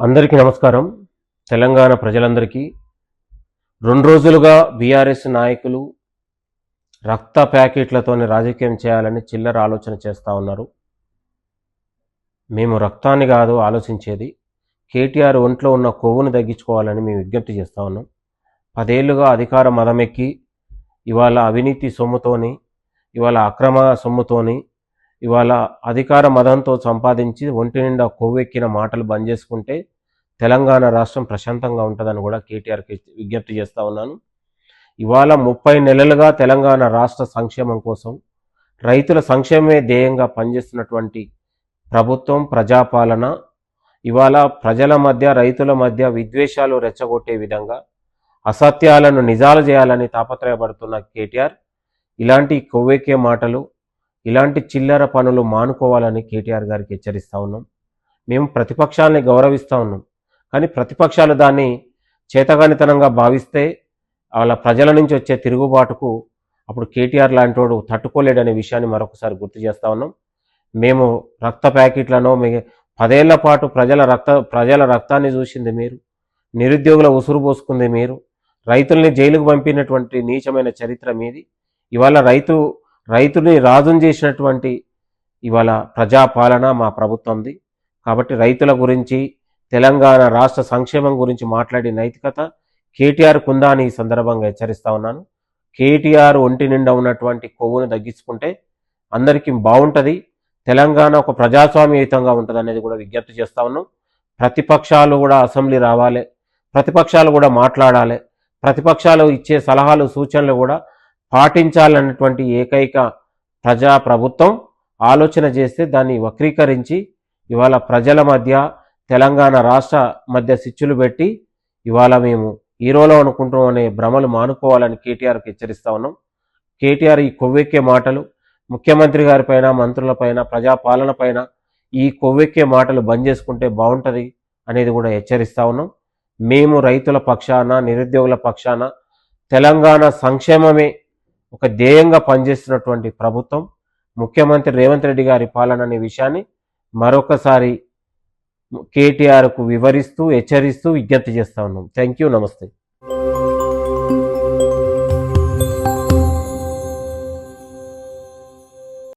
అందరికీ నమస్కారం. తెలంగాణ ప్రజలందరికీ 2 రోజులుగా బీఆర్ఎస్ నాయకులు రక్త ప్యాకెట్లతోని రాజకీయం చేయాలని చిల్లర ఆలోచన చేస్తూ ఉన్నారు. మేము రక్తాన్ని కాదు ఆలోచించేది, కేటీఆర్ ఒంట్లో ఉన్న కొవ్వును తగ్గించుకోవాలని మేము విజ్ఞప్తి చేస్తూ ఉన్నాం. 10 ఏళ్లుగా అధికార మదమెక్కి ఇవాళ అవినీతి సొమ్ముతోని, ఇవాళ అక్రమ సొమ్ముతోని, ఇవాళ అధికార మదంతో సంపాదించి ఒంటి నిండా కొవ్వెక్కిన మాటలు బంద్ చేసుకుంటే తెలంగాణ రాష్ట్రం ప్రశాంతంగా ఉంటుందని కూడా కేటీఆర్కి విజ్ఞప్తి చేస్తూ ఉన్నాను. ఇవాళ 30 నెలలుగా తెలంగాణ రాష్ట్ర సంక్షేమం కోసం, రైతుల సంక్షేమమే ధ్యేయంగా పనిచేస్తున్నటువంటి ప్రభుత్వం, ప్రజాపాలన ఇవాళ ప్రజల మధ్య, రైతుల మధ్య విద్వేషాలు రెచ్చగొట్టే విధంగా అసత్యాలను నిజాలు చేయాలని తాపత్రయపడుతున్న కేటీఆర్ ఇలాంటి కొవ్వెక్కే మాటలు, ఇలాంటి చిల్లర పనులు మానుకోవాలని కేటీఆర్ గారికి హెచ్చరిస్తూ ఉన్నాం. మేము ప్రతిపక్షాలని గౌరవిస్తూ ఉన్నాం, కానీ ప్రతిపక్షాలు దాన్ని చేతగానితనంగా భావిస్తే వాళ్ళ ప్రజల నుంచి వచ్చే తిరుగుబాటుకు అప్పుడు కేటీఆర్ లాంటి తట్టుకోలేడనే విషయాన్ని మరొకసారి గుర్తు చేస్తూ ఉన్నాం. మేము రక్త ప్యాకెట్లను 10 ఏళ్ల పాటు ప్రజల రక్తాన్ని చూసింది మీరు, నిరుద్యోగుల ఉసురు పోసుకుంది మీరు, రైతుల్ని జైలుకు పంపినటువంటి నీచమైన చరిత్ర మీది. ఇవాళ రైతుని రాజుని చేసినటువంటి ఇవాళ ప్రజాపాలన మా ప్రభుత్వంది. కాబట్టి రైతుల గురించి, తెలంగాణ రాష్ట్ర సంక్షేమం గురించి మాట్లాడే నైతికత కేటీఆర్ కుందా అని ఈ సందర్భంగా హెచ్చరిస్తూ ఉన్నాను. కేటీఆర్ ఒంటి నిండా ఉన్నటువంటి కొవ్వును తగ్గించుకుంటే అందరికీ బాగుంటుంది, తెలంగాణ ఒక ప్రజాస్వామ్యయుతంగా ఉంటుంది అనేది కూడా విజ్ఞప్తి చేస్తూ ఉన్నాం. ప్రతిపక్షాలు కూడా అసెంబ్లీ రావాలి, ప్రతిపక్షాలు కూడా మాట్లాడాలి, ప్రతిపక్షాలు ఇచ్చే సలహాలు సూచనలు కూడా పాటించాలన్నటువంటి ఏకైక ప్రభుత్వం ఆలోచన చేస్తే దాన్ని వక్రీకరించి ఇవాళ ప్రజల మధ్య, తెలంగాణ రాష్ట్ర మధ్య సిచ్చులు పెట్టి ఇవాళ మేము హీరోలో అనుకుంటాం అనే భ్రమలు మానుకోవాలని కేటీఆర్కి హెచ్చరిస్తూ ఉన్నాం. కేటీఆర్ ఈ కొవ్వెక్కే మాటలు ముఖ్యమంత్రి గారిపైన, మంత్రులపైన, ప్రజాపాలన పైన ఈ కొవ్వెక్కే మాటలు బంద్ చేసుకుంటే బాగుంటుంది అనేది కూడా హెచ్చరిస్తూ ఉన్నాం. మేము రైతుల పక్షాన, నిరుద్యోగుల పక్షాన, తెలంగాణ సంక్షేమమే ఒక ధ్యేయంగా పనిచేస్తున్నటువంటి ప్రభుత్వం, ముఖ్యమంత్రి రేవంత్ రెడ్డి గారి పాలన అనే విషయాన్ని మరొకసారి కేటీఆర్కు వివరిస్తూ, హెచ్చరిస్తూ విజ్ఞప్తి చేస్తూ ఉన్నాం. థ్యాంక్ యూ, నమస్తే.